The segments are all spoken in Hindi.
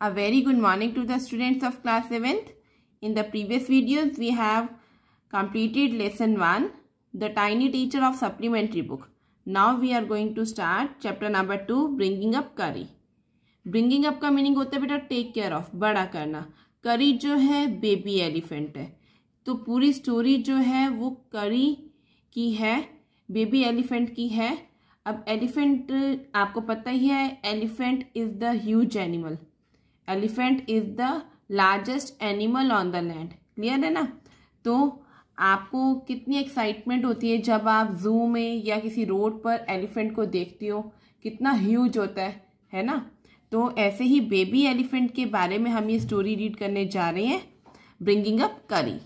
A very good morning to the students of class 7th. In the previous videos, we have completed lesson 1, The Tiny Teacher of Supplementary Book. Now we are going to start chapter number 2, Bringing Up Curry. Bringing up का मीनिंग होता है बेटा टेक केयर ऑफ, बड़ा करना. करी जो है बेबी एलिफेंट है, तो पूरी स्टोरी जो है वो करी की है, बेबी एलिफेंट की है. अब एलिफेंट आपको पता ही है, elephant is the huge animal. Elephant is the largest animal on the land. Clear है ना? तो आपको कितनी एक्साइटमेंट होती है जब आप जू में या किसी रोड पर एलिफेंट को देखती हो, कितना ह्यूज होता है ना? तो ऐसे ही बेबी एलिफेंट के बारे में हम ये स्टोरी रीड करने जा रहे हैं, ब्रिंगिंग अप करी.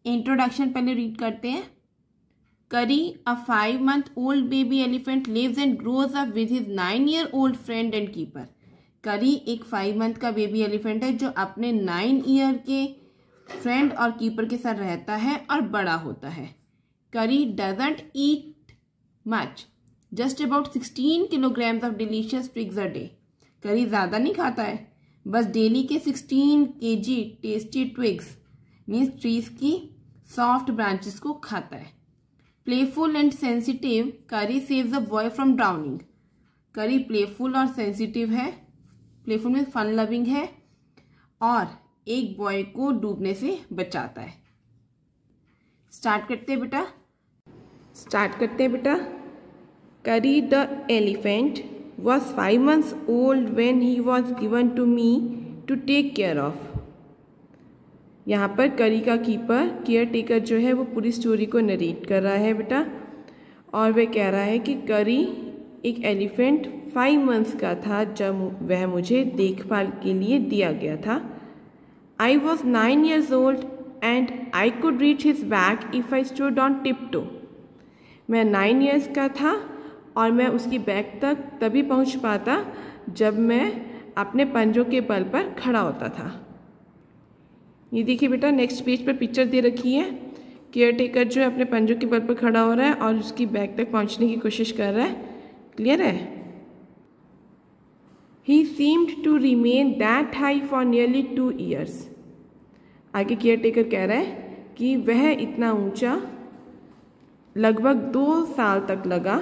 इंट्रोडक्शन पहले रीड करते हैं. करी, a 5-month-old baby elephant, lives and grows up with his 9-year-old friend and keeper. करी एक 5 मंथ का बेबी एलिफेंट है जो अपने 9 ईयर के फ्रेंड और कीपर के साथ रहता है और बड़ा होता है. करी doesn't eat much, just about 16 kilograms of delicious twigs a day. करी ज़्यादा नहीं खाता है, बस डेली के 16 kg tasty twigs means trees की सॉफ्ट ब्रांचेस को खाता है. प्लेफुल एंड सेंसिटिव, करी saves a boy from drowning. करी प्लेफुल और सेंसिटिव है. प्लेफुल में फन लविंग है और एक बॉय को डूबने से बचाता है. स्टार्ट करते हैं बेटा. करी the elephant was 5 months old when he was given to me to take care of. यहाँ पर करी का कीपर, केयर टेकर जो है वो पूरी स्टोरी को नरेट कर रहा है बेटा, और वह कह रहा है कि करी एक एलिफेंट 5 months का था जब वह मुझे देखभाल के लिए दिया गया था. I was 9 years old and I could reach his back if I stood on tiptoe. मैं 9 years का था और मैं उसकी बैक तक तभी पहुंच पाता जब मैं अपने पंजों के बल पर खड़ा होता था. ये देखिए बेटा, नेक्स्ट पेज पर पिक्चर दे रखी है. केयर टेकर जो है अपने पंजों के बल पर खड़ा हो रहा है और उसकी बैक तक पहुंचने की कोशिश कर रहा है. क्लियर है? He seemed to remain that high for nearly 2 years. आगे केयर टेकर कह रहा है कि वह इतना ऊंचा लगभग 2 साल तक लगा.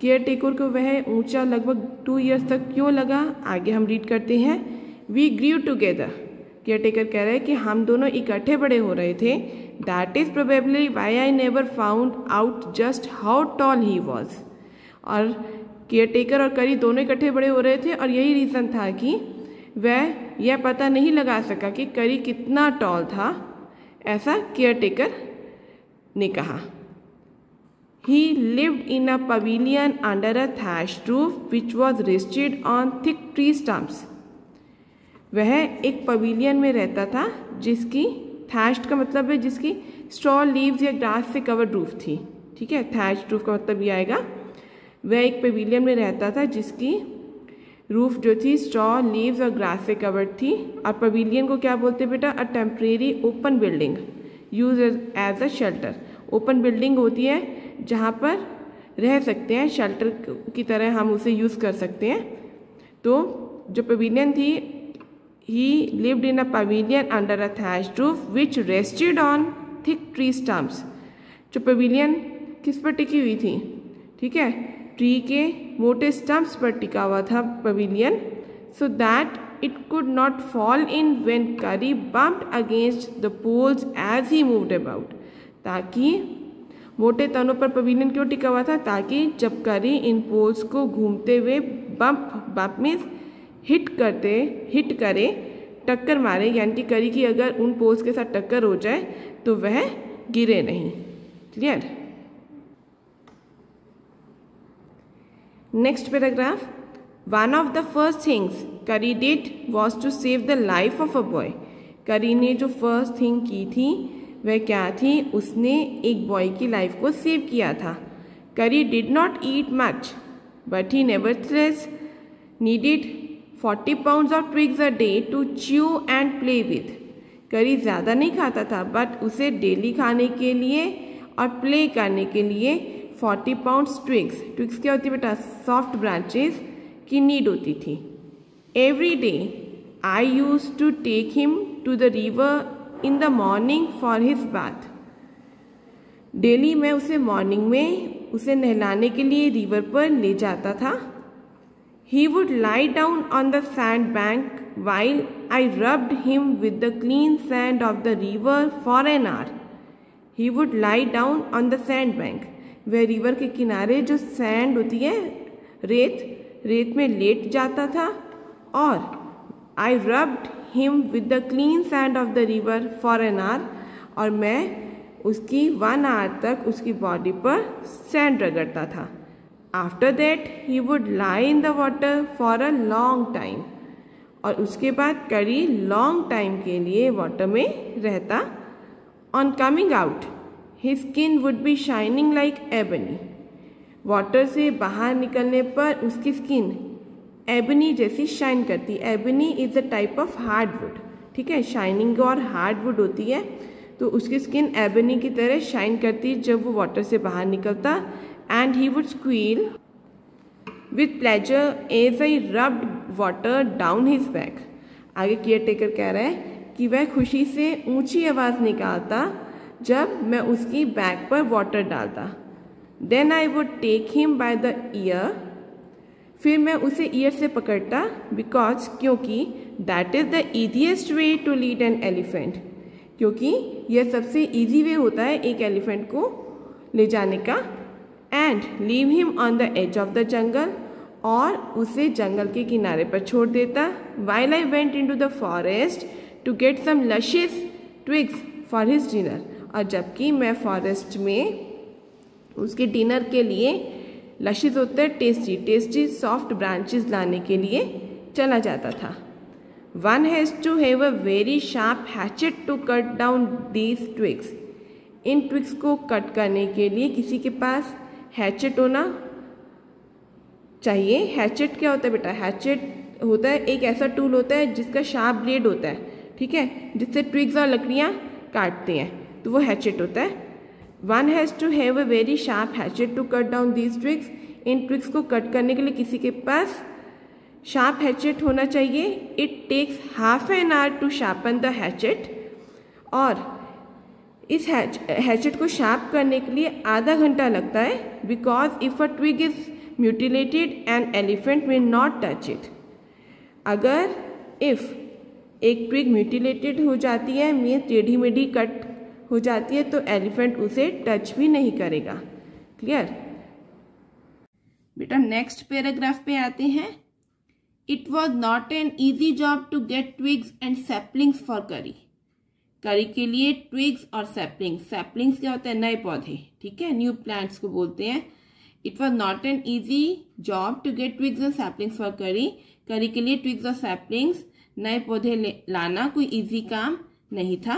केयर टेकर को वह ऊंचा लगभग 2 years तक क्यों लगा, आगे हम रीड करते हैं. We grew together. Care taker कह रहा है कि हम दोनों इकट्ठे बड़े हो रहे थे. That is probably why I never found out just how tall he was. और केयर टेकर और करी दोनों इकट्ठे बड़े हो रहे थे और यही रीज़न था कि वह यह पता नहीं लगा सका कि करी कितना टॉल था, ऐसा केयर टेकर ने कहा. He lived in a pavilion under a thatched roof which was rested on thick tree stumps. वह एक पवेलियन में रहता था जिसकी, थैश्ड का मतलब है जिसकी स्ट्रॉ लीव्स या ग्रास से कवर्ड रूफ थी. ठीक है, थैश्ड रूफ का मतलब ये आएगा. वह एक पवेलियन में रहता था जिसकी रूफ जो थी स्ट्रॉ लीव्स और ग्रास से कवर्ड थी. और पवेलियन को क्या बोलते हैं बेटा? A temporary open building use as a shelter. Open building होती है जहाँ पर रह सकते हैं, शेल्टर की तरह हम उसे यूज़ कर सकते हैं. तो जो पवेलियन थी, he lived in a pavilion under a thatched roof which rested on thick tree stumps. जो पवेलियन किस पर टिकी हुई थी? ठीक है, ट्री के मोटे स्टम्प्स पर टिका हुआ था pavilion, so that it could not fall in when Curry bumped against the poles as he moved about. ताकि मोटे तनों पर पवेलियन क्यों टिका हुआ था? ताकि जब करी इन पोल्स को घूमते हुए बम्प मीन्स हिट करे, टक्कर मारे, यानी कि करी की अगर उन पोल्स के साथ टक्कर हो जाए तो वह गिरे नहीं. Clear? Next paragraph. One of the first things Curry did was to save the life of a boy. Curry ने जो फर्स्ट थिंग की थी वह क्या थी? उसने एक बॉय की लाइफ को सेव किया था. Curry did not eat much but he nevertheless needed 40 pounds of twigs a day to chew and play with. करी ज़्यादा नहीं खाता था बट उसे डेली खाने के लिए और प्ले करने के लिए 40 pounds twigs. ट्विग्स क्या होती है बेटा? सॉफ्ट ब्रांचेस की नीड होती थी. Every day I used to take him to the river in the morning for his bath. Daily मैं उसे मॉर्निंग में उसे नहलाने के लिए रिवर पर ले जाता था. He would lie down on the sand bank while I rubbed him with the clean sand of the river for an hour. He would lie down on the sand bank. वह रिवर के किनारे जो सैंड होती है, रेत में लेट जाता था और I rubbed him with the clean sand of the river for an hour. और मैं उसकी 1 hour तक उसकी बॉडी पर सैंड रगड़ता था. After that he would lie in the water for a long time. और उसके बाद करीब लॉन्ग टाइम के लिए वाटर में रहता. On coming out his skin would be shining like ebony. Water से बाहर निकलने पर उसकी स्किन एबनी जैसी शाइन करती. Ebony is a type of hardwood. ठीक है, शाइनिंग और हार्डवुड होती है, तो उसकी स्किन एबनी की तरह शाइन करती जब वो वाटर से बाहर निकलता. And he would squeal with pleasure as I rubbed water down his back. आगे केयर टेकर कह रहा है कि वह खुशी से ऊंची आवाज़ निकालता जब मैं उसकी बैक पर वाटर डालता. Then I would take him by the ear. फिर मैं उसे ईयर से पकड़ता. बिकॉज क्योंकि that is the easiest way to lead an elephant. क्योंकि यह सबसे ईजी वे होता है एक एलिफेंट को ले जाने का. And leave him on the edge of the jungle. और उसे जंगल के किनारे पर छोड़ देता. While I went into the forest to get some luscious twigs for his dinner. और जबकि मैं फॉरेस्ट में उसके डिनर के लिए लशियस होता है टेस्टी सॉफ्ट ब्रांचेस लाने के लिए चला जाता था. One has to have a very sharp hatchet to cut down these twigs. इन ट्विग्स को कट करने के लिए किसी के पास हैचेट होना चाहिए. हैचेट क्या होता है बेटा? हैचेट होता है एक ऐसा टूल होता है जिसका शार्प ब्लेड होता है, ठीक है, जिससे ट्विग्स और लकड़ियाँ काटते हैं, तो वो हैचेट होता है. One has to have a very sharp hatchet to cut down these twigs. इन ट्विग्स को कट करने के लिए किसी के पास शार्प हैचेट होना चाहिए. It takes half an hour to sharpen the hatchet. और इस हैचेट को शार्प करने के लिए आधा घंटा लगता है. Because if a twig is mutilated an elephant will not touch it. अगर इफ़ एक ट्विग म्यूटिलेटेड हो जाती है, मीन्स टेढ़ी मेढ़ी कट हो जाती है, तो एलिफेंट उसे टच भी नहीं करेगा. क्लियर बेटा? नेक्स्ट पैराग्राफ पे आते हैं. It was not an easy job to get twigs and saplings for Kari. Kari के लिए ट्विग्स और सैपलिंग्स. सैपलिंग्स क्या होता है? नए पौधे, ठीक है, न्यू प्लांट्स को बोलते हैं. It was not an easy job to get twigs and saplings for Kari. Kari के लिए ट्विग्स और सैपलिंग्स नए पौधे लाना कोई ईजी काम नहीं था.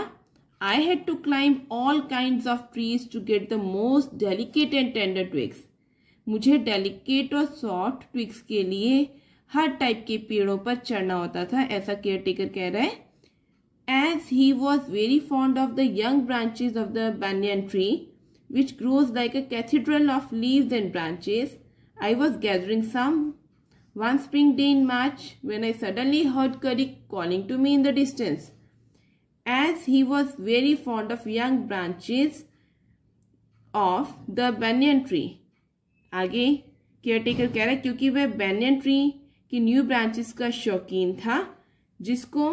I had to climb all kinds of trees to get the most delicate and tender twigs. मुझे डेलिकेट और सॉफ्ट ट्विग्स के लिए हर टाइप के पेड़ों पर चढ़ना होता था, ऐसा केयर टेकर कह रहा है. As he was very fond of the young branches of the banyan tree, which grows like a cathedral of leaves and branches, I was gathering some one spring day in March when I suddenly heard Curry calling to me in the distance. As he was very fond of young branches of the banyan tree. आगे केयरटेकर कह रहा है क्योंकि वह banyan tree की न्यू ब्रांचेस का शौकीन था, जिसको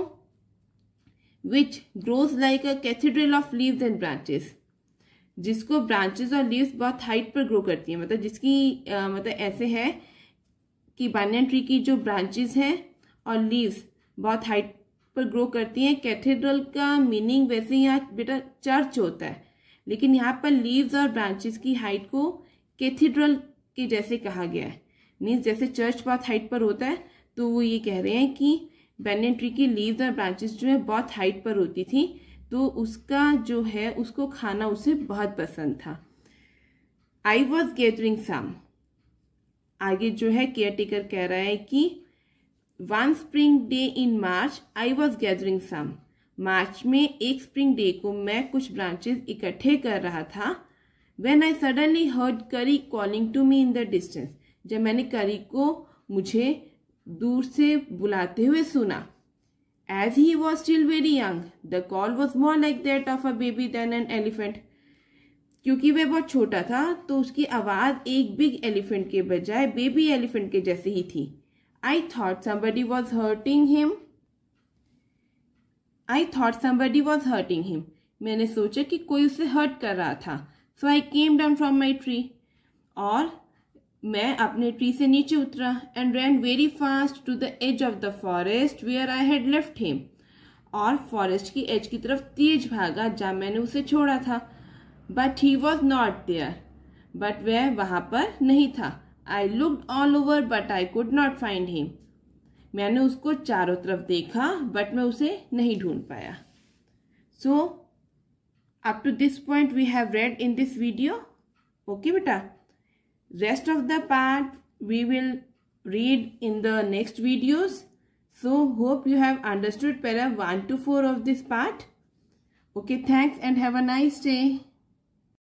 which grows like a cathedral of leaves and branches, जिसको ब्रांचेस और लीव्स बहुत हाइट पर ग्रो करती हैं. मतलब जिसकी मतलब ऐसे है कि banyan tree की जो ब्रांचेस हैं और लीव्स बहुत हाइट पर ग्रो करती हैं. कैथेड्रल का मीनिंग वैसे यहाँ बेटा चर्च होता है, लेकिन यहाँ पर लीव्स और ब्रांचेस की हाइट को कैथेड्रल के जैसे कहा गया है. मीन्स जैसे चर्च बहुत हाइट पर होता है, तो वो ये कह रहे हैं कि बैनियन ट्री की लीव्स और ब्रांचेस जो है बहुत हाइट पर होती थी, तो उसका जो है उसको खाना उसे बहुत पसंद था. I was gathering some. आगे जो है केयर टेकर कह रहा है कि one spring day in March I was gathering some. March में एक स्प्रिंग डे को मैं कुछ ब्रांचेस इकट्ठे कर रहा था. When I suddenly heard Kari calling to me in the distance. जब मैंने करी को मुझे दूर से बुलाते हुए सुना. As he was still very young, the call was more like that of a baby than an elephant. क्योंकि वह बहुत छोटा था तो उसकी आवाज एक बिग एलिफेंट के बजाय बेबी एलिफेंट के जैसे ही थी. I thought somebody was hurting him. मैंने सोचा कि कोई उसे हर्ट कर रहा था. So I came down from my tree. और मैं अपने ट्री से नीचे उतरा and ran very fast to the edge of the forest where I had left him. और फॉरेस्ट की एज की तरफ तेज भागा जहाँ मैंने उसे छोड़ा था. But he was not there. But वह वहाँ पर नहीं था. I looked all over but I could not find him. मैंने उसको चारों तरफ देखा but मैं उसे नहीं ढूंढ पाया. So up to this point we have read in this video. Okay बेटा. Rest of the part we will read in the next videos. So hope you have understood para 1 to 4 of this part. Okay, thanks and have a nice day.